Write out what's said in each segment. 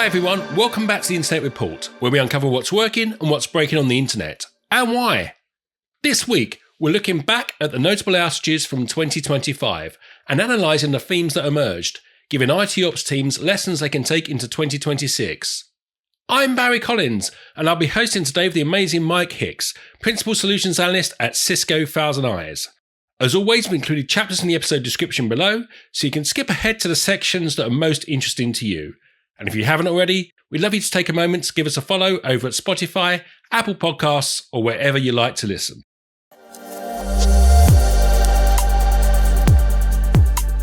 Hi everyone, welcome back to the Internet Report, where we uncover what's working and what's breaking on the internet, and why. This week, we're looking back at the notable outages from 2025 and analysing the themes that emerged, giving ITOps teams lessons they can take into 2026. I'm Barry Collins, and I'll be hosting today with the amazing Mike Hicks, Principal Solutions Analyst at Cisco ThousandEyes. As always, we included chapters in the episode description below, so you can skip ahead to the sections that are most interesting to you. And if you haven't already, we'd love you to take a moment to give us a follow over at Spotify, Apple Podcasts, or wherever you like to listen.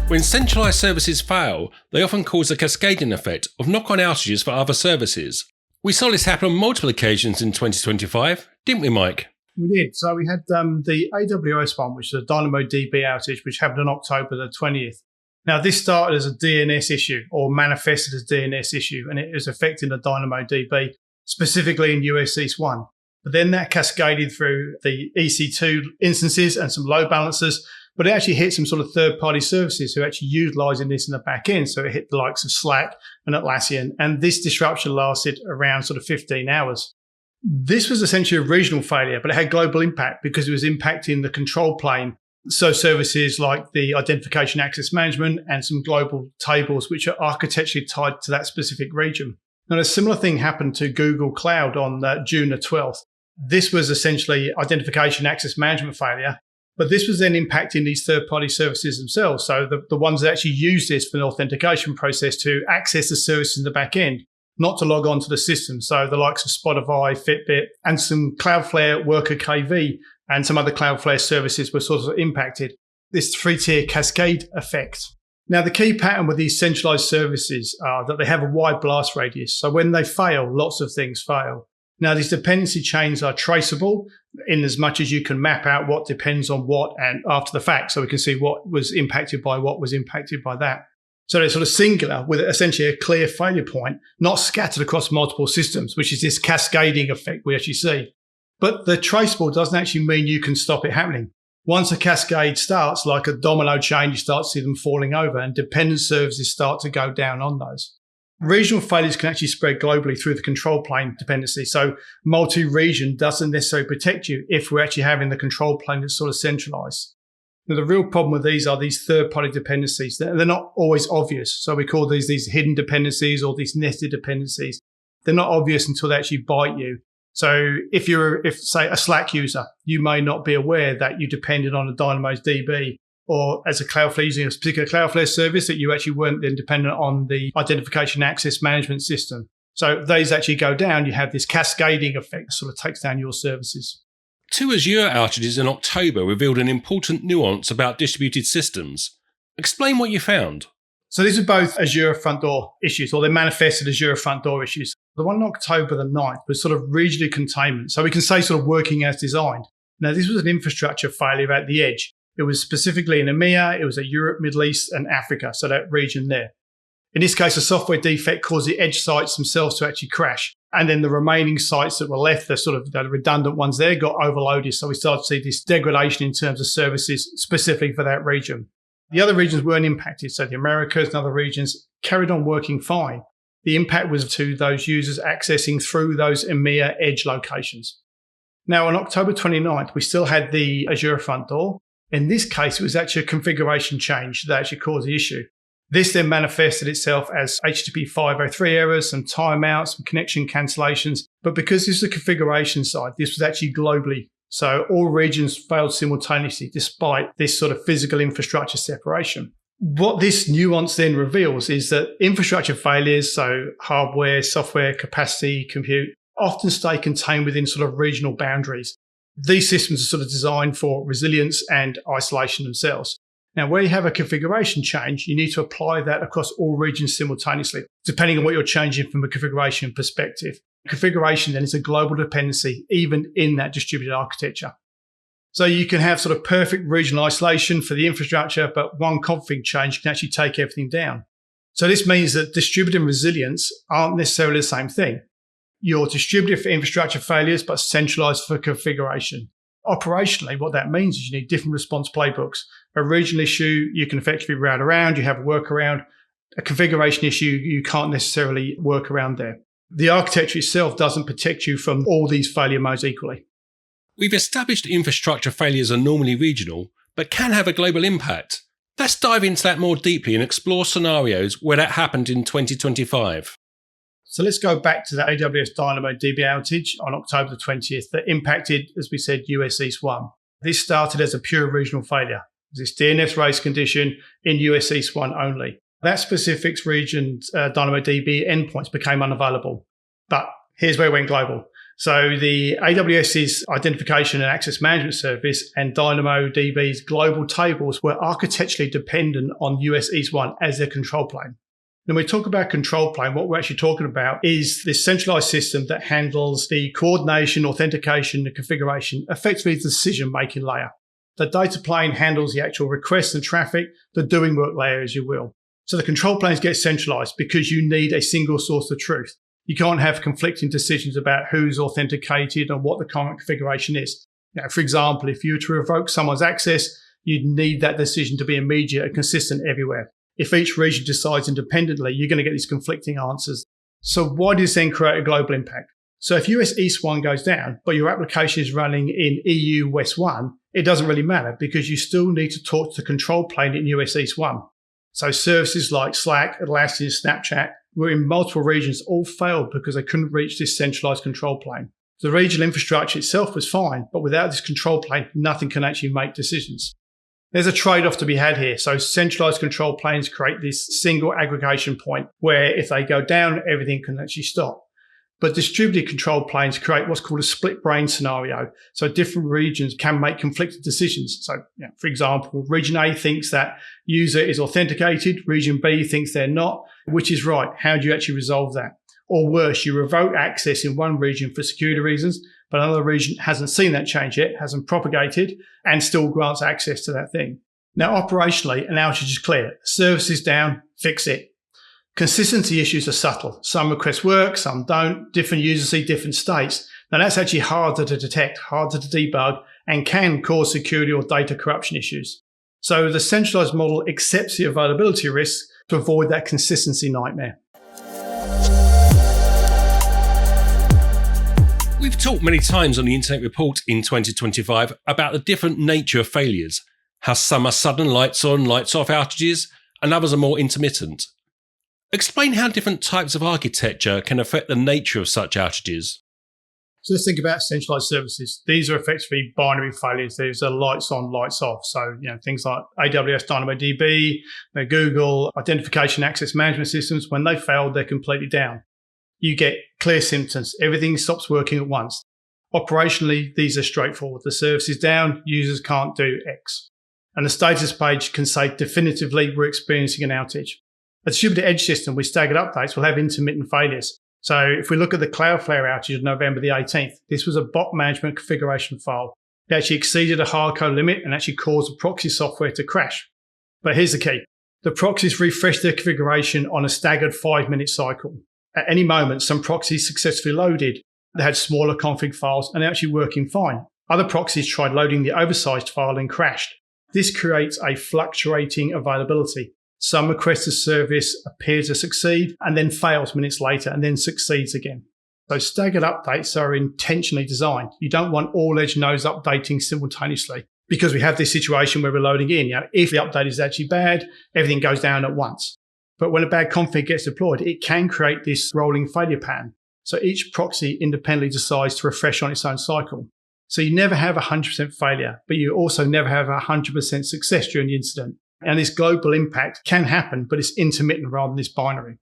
When centralized services fail, they often cause a cascading effect of knock-on outages for other services. We saw this happen on multiple occasions in 2025, didn't we, Mike? We did. So we had the AWS one, which is a DynamoDB outage, which happened on October the 20th. Now, this started as a DNS issue or manifested as DNS issue, and it was affecting the DynamoDB, specifically in US East 1. But then that cascaded through the EC2 instances and some load balancers, but it actually hit some sort of third-party services who are actually utilizing this in the back end. So it hit the likes of Slack and Atlassian, and this disruption lasted around sort of 15 hours. This was essentially a regional failure, but it had global impact because it was impacting the control plane. So services like the identification access management and some global tables, which are architecturally tied to that specific region. Now, a similar thing happened to Google Cloud on June the 12th. This was essentially identification access management failure, but this was then impacting these third-party services themselves. So the ones that actually use this for the authentication process to access the services in the back end, not to log on to the system. So the likes of Spotify, Fitbit, and some Cloudflare Worker KV and some other Cloudflare services were sort of impacted. This three-tier cascade effect. Now, the key pattern with these centralized services are that they have a wide blast radius. So when they fail, lots of things fail. Now, these dependency chains are traceable in as much as you can map out what depends on what and after the fact. So we can see what was impacted by what was impacted by that. So they're sort of singular with essentially a clear failure point, not scattered across multiple systems, which is this cascading effect we actually see. But the traceable doesn't actually mean you can stop it happening. Once a cascade starts, like a domino chain, you start to see them falling over and dependent services start to go down on those. Regional failures can actually spread globally through the control plane dependency. So multi-region doesn't necessarily protect you if we're actually having the control plane that's sort of centralized. Now, the real problem with these are these third-party dependencies. They're not always obvious. So we call these hidden dependencies or these nested dependencies. They're not obvious until they actually bite you. So if say a Slack user, you may not be aware that you depended on a DynamoDB, or as a Cloudflare using a particular Cloudflare service that you actually weren't then dependent on the identification access management system. So if those actually go down, you have this cascading effect that sort of takes down your services. Two Azure outages in October revealed an important nuance about distributed systems. Explain what you found. So these are both Azure front door issues, or they manifested Azure front door issues. The one on October the 9th was sort of regionally containment. So we can say sort of working as designed. Now, this was an infrastructure failure at the edge. It was specifically in EMEA, it was a Europe, Middle East, and Africa, so that region there. In this case, a software defect caused the edge sites themselves to actually crash. And then the remaining sites that were left, the redundant ones there, got overloaded. So we started to see this degradation in terms of services specifically for that region. The other regions weren't impacted. So the Americas and other regions carried on working fine. The impact was to those users accessing through those EMEA edge locations. Now, on October 29th, we still had the Azure front door. In this case, it was actually a configuration change that actually caused the issue. This then manifested itself as HTTP 503 errors, some timeouts, some connection cancellations. But because this is a configuration side, this was actually globally. So all regions failed simultaneously despite this sort of physical infrastructure separation. What this nuance then reveals is that infrastructure failures, so hardware, software, capacity, compute, often stay contained within sort of regional boundaries. These systems are sort of designed for resilience and isolation themselves. Now, where you have a configuration change, you need to apply that across all regions simultaneously, depending on what you're changing from a configuration perspective. Configuration then is a global dependency, even in that distributed architecture. So you can have sort of perfect regional isolation for the infrastructure, but one config change can actually take everything down. So this means that distributed and resilience aren't necessarily the same thing. You're distributed for infrastructure failures, but centralized for configuration. Operationally, what that means is you need different response playbooks. A regional issue, you can effectively route around, you have a workaround. a configuration issue, you can't necessarily work around there. The architecture itself doesn't protect you from all these failure modes equally. We've established infrastructure failures are normally regional, but can have a global impact. Let's dive into that more deeply and explore scenarios where that happened in 2025. So let's go back to the AWS DynamoDB outage on October the 20th that impacted, as we said, US East 1. This started as a pure regional failure. This DNS race condition in US East 1 only. That specific region's DynamoDB endpoints became unavailable. But here's where it went global. So the AWS's Identification and Access Management Service and DynamoDB's global tables were architecturally dependent on US East 1 as their control plane. When we talk about control plane, what we're actually talking about is this centralized system that handles the coordination, authentication, and configuration, effectively the decision-making layer. The data plane handles the actual requests and traffic, the doing work layer, as you will. So the control planes get centralized because you need a single source of truth. You can't have conflicting decisions about who's authenticated and what the current configuration is. Now, for example, if you were to revoke someone's access, you'd need that decision to be immediate and consistent everywhere. If each region decides independently, you're going to get these conflicting answers. So why does this then create a global impact? So if US East 1 goes down, but your application is running in EU West 1, it doesn't really matter because you still need to talk to the control plane in US East 1. So services like Slack, Atlassian, Snapchat were in multiple regions all failed because they couldn't reach this centralized control plane. The regional infrastructure itself was fine, but without this control plane, nothing can actually make decisions. There's a trade-off to be had here. So centralized control planes create this single aggregation point where if they go down, everything can actually stop. But distributed control planes create what's called a split brain scenario. So different regions can make conflicted decisions. So, for example, region A thinks that user is authenticated. Region B thinks they're not. Which is right? How do you actually resolve that? Or worse, you revoke access in one region for security reasons, but another region hasn't seen that change yet, hasn't propagated, and still grants access to that thing. Now, operationally, an outage is clear. Service is down, fix it. Consistency issues are subtle. Some requests work, some don't. Different users see different states. Now, that's actually harder to detect, harder to debug, and can cause security or data corruption issues. So the centralized model accepts the availability risks to avoid that consistency nightmare. We've talked many times on the Internet Report in 2025 about the different nature of failures, how some are sudden lights on, lights off outages, and others are more intermittent. Explain how different types of architecture can affect the nature of such outages. So let's think about centralized services. These are effectively binary failures. There's a lights on, lights off. So, things like AWS DynamoDB, Google Identification Access Management Systems, when they fail, they're completely down. You get clear symptoms. Everything stops working at once. Operationally, these are straightforward. The service is down, users can't do X. And the status page can say definitively we're experiencing an outage. A distributed edge system with staggered updates will have intermittent failures. So if we look at the Cloudflare outage of November the 18th, this was a bot management configuration file. It actually exceeded a hardcode limit and actually caused the proxy software to crash. But here's the key. The proxies refreshed their configuration on a staggered 5-minute cycle. At any moment, some proxies successfully loaded. They had smaller config files and they're actually working fine. Other proxies tried loading the oversized file and crashed. This creates a fluctuating availability. Some requests to service appear to succeed and then fails minutes later and then succeeds again. So staggered updates are intentionally designed. You don't want all edge nodes updating simultaneously because we have this situation where we're loading in. If the update is actually bad, everything goes down at once. But when a bad config gets deployed, it can create this rolling failure pattern. So each proxy independently decides to refresh on its own cycle. So you never have 100% failure, but you also never have 100% success during the incident. And this global impact can happen, but it's intermittent rather than this binary.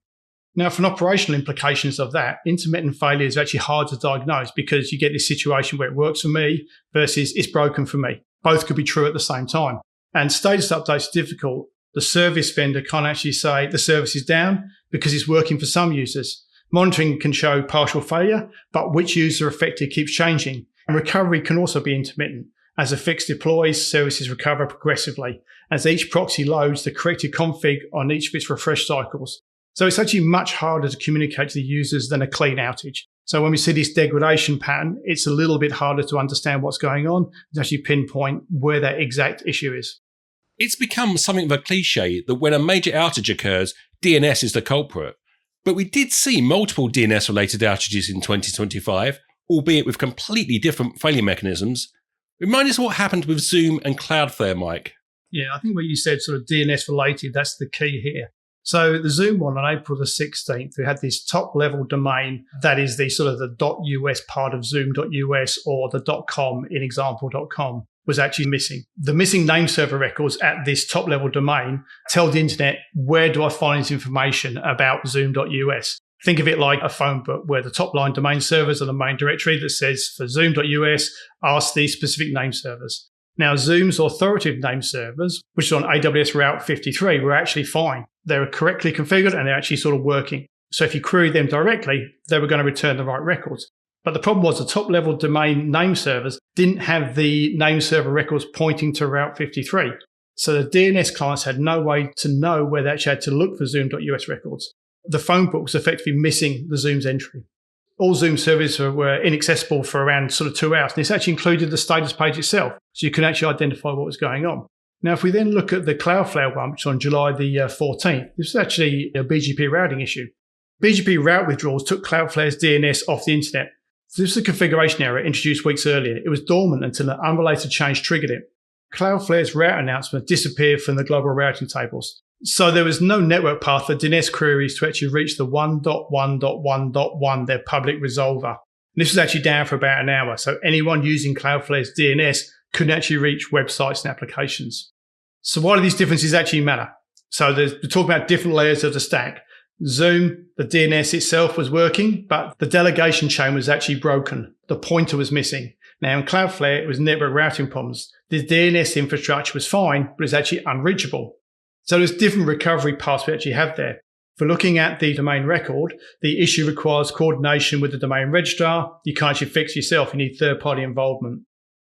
Now, for an operational implications of that, intermittent failure is actually hard to diagnose because you get this situation where it works for me versus it's broken for me. Both could be true at the same time. And status updates are difficult. The service vendor can't actually say the service is down because it's working for some users. Monitoring can show partial failure, but which user affected keeps changing. And recovery can also be intermittent. As a fix deploys, services recover progressively. As each proxy loads the corrected config on each of its refresh cycles. So it's actually much harder to communicate to the users than a clean outage. So when we see this degradation pattern, it's a little bit harder to understand what's going on and actually pinpoint where that exact issue is. It's become something of a cliche that when a major outage occurs, DNS is the culprit. But we did see multiple DNS-related outages in 2025, albeit with completely different failure mechanisms. Remind us what happened with Zoom and Cloudflare, Mike. Yeah, I think what you said, sort of DNS related, that's the key here. So the Zoom one on April the 16th, we had this top level domain that is the sort of the .us part of zoom.us or the .com in example.com was actually missing. The missing name server records at this top level domain tell the internet, where do I find this information about zoom.us? Think of it like a phone book where the top line domain servers are the main directory that says for zoom.us, ask these specific name servers. Now, Zoom's authoritative name servers, which is on AWS Route 53, were actually fine. They were correctly configured and they're actually sort of working. So if you query them directly, they were going to return the right records. But the problem was the top-level domain name servers didn't have the name server records pointing to Route 53. So the DNS clients had no way to know where they actually had to look for Zoom.us records. The phone book was effectively missing the Zoom's entry. All Zoom servers were inaccessible for around sort of 2 hours. And this actually included the status page itself, so you can actually identify what was going on. Now, if we then look at the Cloudflare one, which is on July the 14th, this was actually a BGP routing issue. BGP route withdrawals took Cloudflare's DNS off the internet. So this is a configuration error introduced weeks earlier. It was dormant until an unrelated change triggered it. Cloudflare's route announcement disappeared from the global routing tables. So there was no network path for DNS queries to actually reach the 1.1.1.1, their public resolver. And this was actually down for about an hour. So anyone using Cloudflare's DNS couldn't actually reach websites and applications. So why do these differences actually matter? So we're talking about different layers of the stack. Zoom, the DNS itself was working, but the delegation chain was actually broken. The pointer was missing. Now in Cloudflare, it was network routing problems. The DNS infrastructure was fine, but it's actually unreachable. So there's different recovery paths we actually have there. For looking at the domain record, the issue requires coordination with the domain registrar. You can't actually fix yourself. You need third-party involvement.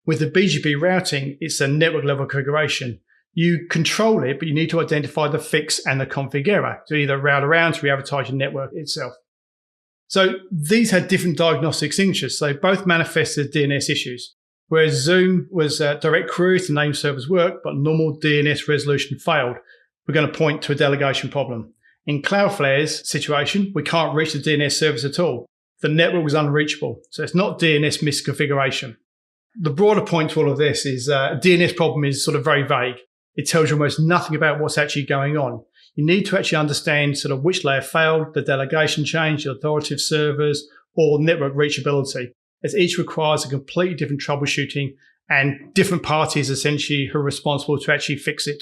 With the BGP routing, it's a network-level configuration. You control it, but you need to identify the fix and the config error to either route around to re-advertise your network itself. So these had different diagnostic signatures. So they both manifested DNS issues. Whereas Zoom was direct queries to name servers work, but normal DNS resolution failed. We're going to point to a delegation problem. In Cloudflare's situation, we can't reach the DNS service at all. The network was unreachable. So it's not DNS misconfiguration. The broader point to all of this is a DNS problem is sort of very vague. It tells you almost nothing about what's actually going on. You need to actually understand sort of which layer failed, the delegation change, the authoritative servers, or network reachability, as each requires a completely different troubleshooting and different parties essentially who are responsible to actually fix it.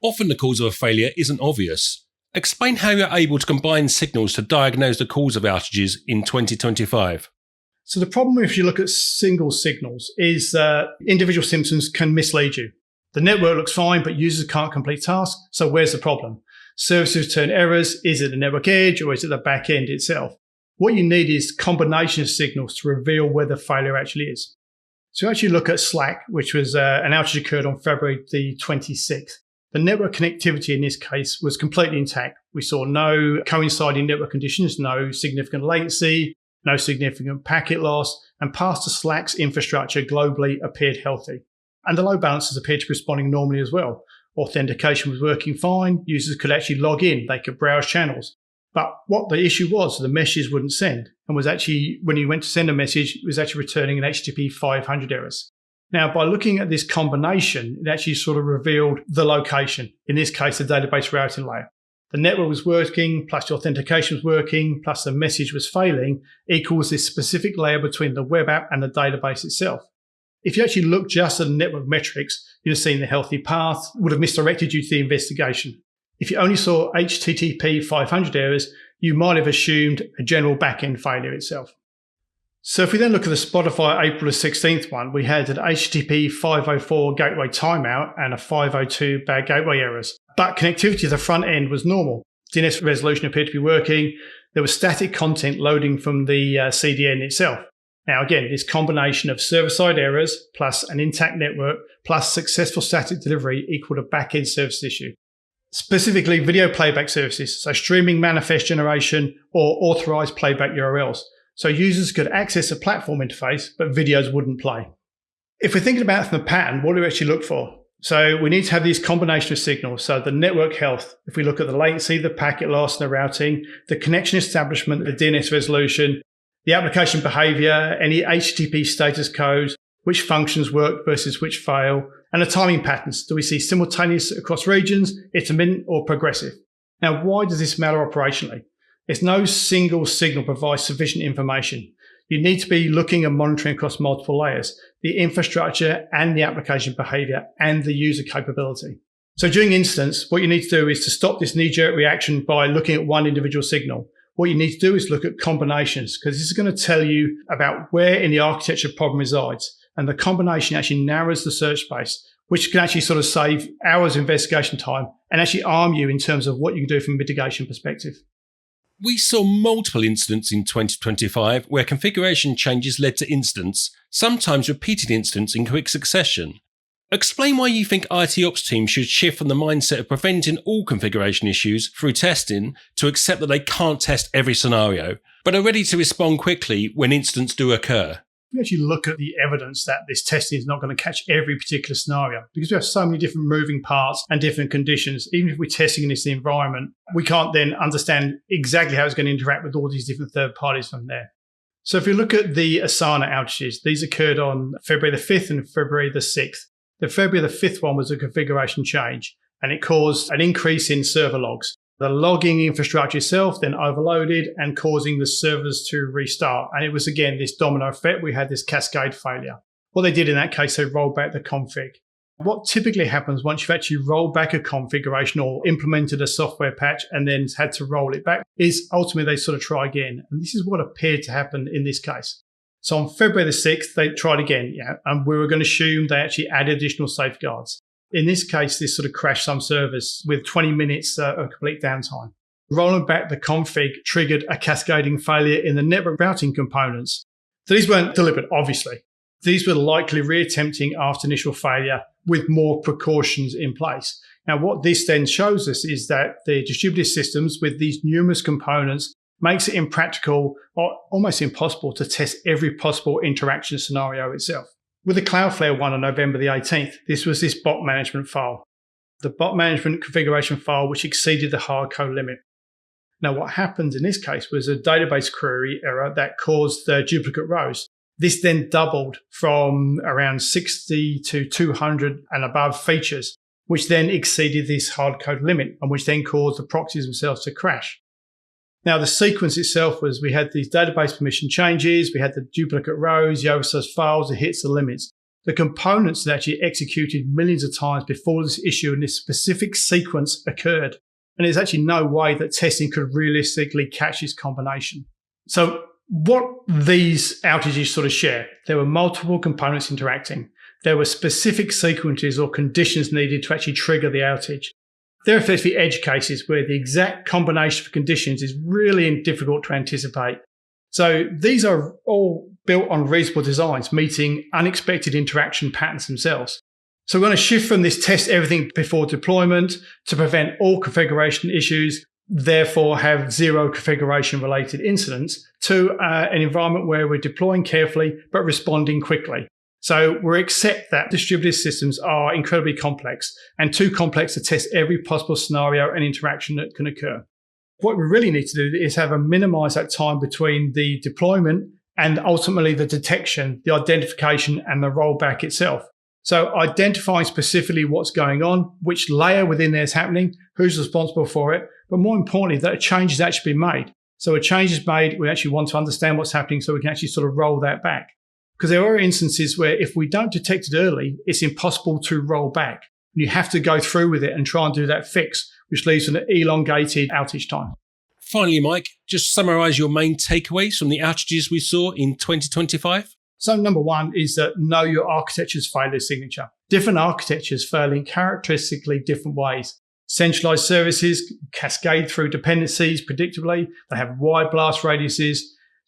Often the cause of a failure isn't obvious. Explain how you're able to combine signals to diagnose the cause of outages in 2025. So the problem if you look at single signals is individual symptoms can mislead you. The network looks fine, but users can't complete tasks. So where's the problem? Services return errors. Is it the network edge or is it the back end itself? What you need is combination of signals to reveal where the failure actually is. So actually look at Slack, which was an outage occurred on February the 26th. The network connectivity in this case was completely intact. We saw no coinciding network conditions, no significant latency, no significant packet loss, and parts of Slack's infrastructure globally appeared healthy. And the load balancers appeared to be responding normally as well. Authentication was working fine. Users could actually log in. They could browse channels. But what the issue was, the messages wouldn't send. And was actually, when you went to send a message, it was actually returning an HTTP 500 errors. Now, by looking at this combination, it actually sort of revealed the location. In this case, the database routing layer. The network was working, plus the authentication was working, plus the message was failing, equals this specific layer between the web app and the database itself. If you actually look just at the network metrics, you'd have seen the healthy path, would have misdirected you to the investigation. If you only saw HTTP 500 errors, you might have assumed a general backend failure itself. So if we then look at the Spotify April 16th one, we had an HTTP 504 gateway timeout and a 502 bad gateway errors. But connectivity to the front end was normal. DNS resolution appeared to be working. There was static content loading from the CDN itself. Now, again, this combination of server-side errors plus an intact network plus successful static delivery equal to back-end service issue. Specifically, video playback services, so streaming manifest generation or authorized playback URLs. So users could access a platform interface, but videos wouldn't play. If we're thinking about it from the pattern, what do we actually look for? So we need to have these combination of signals. So the network health, if we look at the latency, the packet loss, and the routing, the connection establishment, the DNS resolution, the application behavior, any HTTP status codes, which functions work versus which fail, and the timing patterns. Do we see simultaneous across regions, intermittent, or progressive? Now, why does this matter operationally? It's no single signal provides sufficient information. You need to be looking and monitoring across multiple layers, the infrastructure and the application behavior and the user capability. So during instance, what you need to do is to stop this knee-jerk reaction by looking at one individual signal. What you need to do is look at combinations, because this is going to tell you about where in the architecture problem resides. And the combination actually narrows the search space, which can actually sort of save hours of investigation time and actually arm you in terms of what you can do from a mitigation perspective. We saw multiple incidents in 2025 where configuration changes led to incidents, sometimes repeated incidents in quick succession. Explain why you think ITOps teams should shift from the mindset of preventing all configuration issues through testing to accept that they can't test every scenario, but are ready to respond quickly when incidents do occur. We actually look at the evidence that this testing is not going to catch every particular scenario because we have so many different moving parts and different conditions. Even if we're testing in this environment, we can't then understand exactly how it's going to interact with all these different third parties from there. So if we look at the Asana outages, these occurred on February the 5th and February the 6th. The February the 5th one was a configuration change, and it caused an increase in server logs. The logging infrastructure itself then overloaded and causing the servers to restart. And it was, again, this domino effect. We had this cascade failure. What they did in that case, they rolled back the config. What typically happens once you've actually rolled back a configuration or implemented a software patch and then had to roll it back is ultimately they sort of try again. And this is what appeared to happen in this case. So on February the 6th, they tried again, and we were going to assume they actually added additional safeguards. In this case, this sort of crashed some servers with 20 minutes of complete downtime. Rolling back the config triggered a cascading failure in the network routing components. So these weren't deliberate, obviously. These were likely reattempting after initial failure with more precautions in place. Now, what this then shows us is that the distributed systems with these numerous components makes it impractical or almost impossible to test every possible interaction scenario itself. With the Cloudflare one on November the 18th, this was this bot management file. The bot management configuration file which exceeded the hardcode limit. Now what happened in this case was a database query error that caused the duplicate rows. This then doubled from around 60 to 200 and above features, which then exceeded this hardcode limit and which then caused the proxies themselves to crash. Now, the sequence itself was we had these database permission changes, we had the duplicate rows, the oversized files, the hits, the limits. The components that actually executed millions of times before this issue and this specific sequence occurred. And there's actually no way that testing could realistically catch this combination. So what these outages sort of share, there were multiple components interacting. There were specific sequences or conditions needed to actually trigger the outage. There are effectively edge cases where the exact combination of conditions is really difficult to anticipate. So these are all built on reasonable designs, meeting unexpected interaction patterns themselves. So we're going to shift from this test everything before deployment to prevent all configuration issues, therefore have zero configuration related incidents, to an environment where we're deploying carefully but responding quickly. So we accept that distributed systems are incredibly complex and too complex to test every possible scenario and interaction that can occur. What we really need to do is minimize that time between the deployment and ultimately the detection, the identification and the rollback itself. So identifying specifically what's going on, which layer within there is happening, who's responsible for it, but more importantly, that a change has actually been made. So a change is made, we actually want to understand what's happening so we can actually sort of roll that back. Because there are instances where if we don't detect it early, it's impossible to roll back. You have to go through with it and try and do that fix, which leads to an elongated outage time. Finally, Mike, just summarise your main takeaways from the outages we saw in 2025. So number one is that know your architecture's failure signature. Different architectures fail in characteristically different ways. Centralized services cascade through dependencies predictably. They have wide blast radiuses.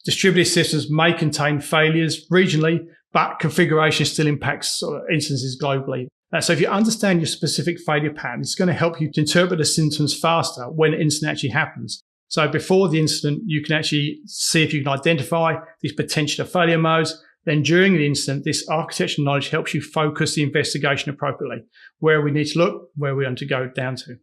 Distributed systems may contain failures regionally, but configuration still impacts instances globally. So if you understand your specific failure pattern, it's going to help you to interpret the symptoms faster when an incident actually happens. So before the incident, you can actually see if you can identify these potential failure modes, Then during the incident, this architectural knowledge helps you focus the investigation appropriately, where we need to look, where we want to go down to.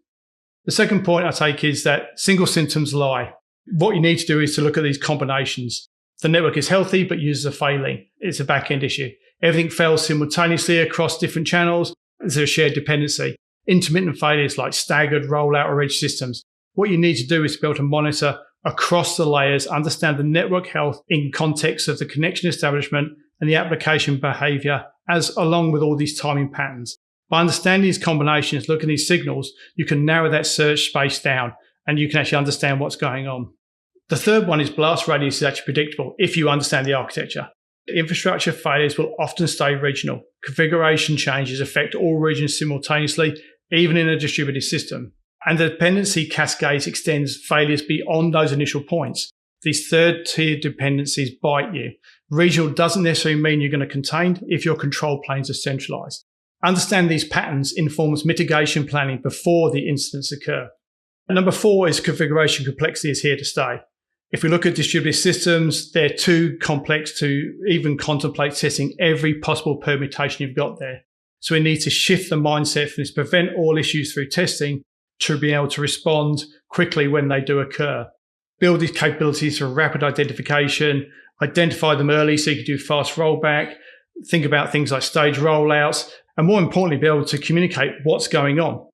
The second point I take is that single symptoms lie. What you need to do is to look at these combinations. The network is healthy, but users are failing. It's a back-end issue. Everything fails simultaneously across different channels. There's a shared dependency. Intermittent failures like staggered rollout or edge systems. What you need to do is to be able to monitor across the layers, understand the network health in context of the connection establishment and the application behavior, as along with all these timing patterns. By understanding these combinations, looking at these signals, you can narrow that search space down and you can actually understand what's going on. The third one is blast radius is actually predictable if you understand the architecture. Infrastructure failures will often stay regional. Configuration changes affect all regions simultaneously, even in a distributed system. And the dependency cascades extends failures beyond those initial points. These third-tier dependencies bite you. Regional doesn't necessarily mean you're going to contain if your control planes are centralized. Understand these patterns informs mitigation planning before the incidents occur. And number 4 is configuration complexity is here to stay. If we look at distributed systems, they're too complex to even contemplate testing every possible permutation you've got there. So we need to shift the mindset from this prevent all issues through testing to be able to respond quickly when they do occur. Build these capabilities for rapid identification, identify them early so you can do fast rollback, think about things like stage rollouts, and more importantly, be able to communicate what's going on.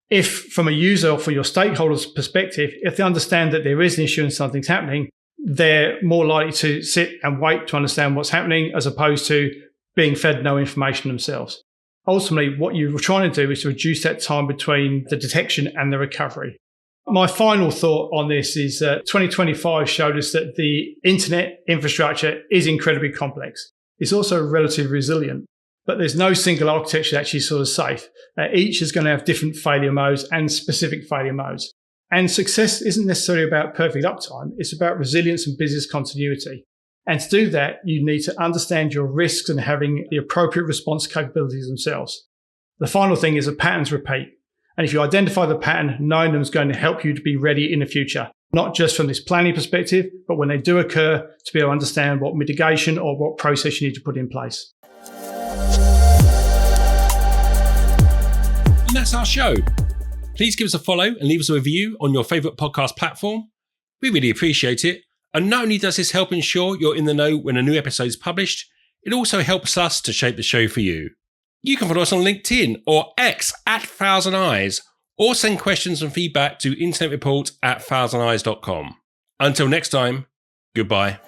If from a user or from your stakeholders' perspective, if they understand that there is an issue and something's happening, they're more likely to sit and wait to understand what's happening as opposed to being fed no information themselves. Ultimately, what you're trying to do is to reduce that time between the detection and the recovery. My final thought on this is that 2025 showed us that the internet infrastructure is incredibly complex. It's also relatively resilient, but there's no single architecture that's actually sort of safe. Each is going to have different failure modes and specific failure modes. And success isn't necessarily about perfect uptime. It's about resilience and business continuity. And to do that, you need to understand your risks and having the appropriate response capabilities themselves. The final thing is that patterns repeat. And if you identify the pattern, knowing them is going to help you to be ready in the future, not just from this planning perspective, but when they do occur, to be able to understand what mitigation or what process you need to put in place. And that's our show. Please give us a follow and leave us a review on your favourite podcast platform. We really appreciate it. And not only does this help ensure you're in the know when a new episode is published, it also helps us to shape the show for you. You can follow us on LinkedIn or X at ThousandEyes, or send questions and feedback to internetreport@thousandeyes.com. Until next time, goodbye.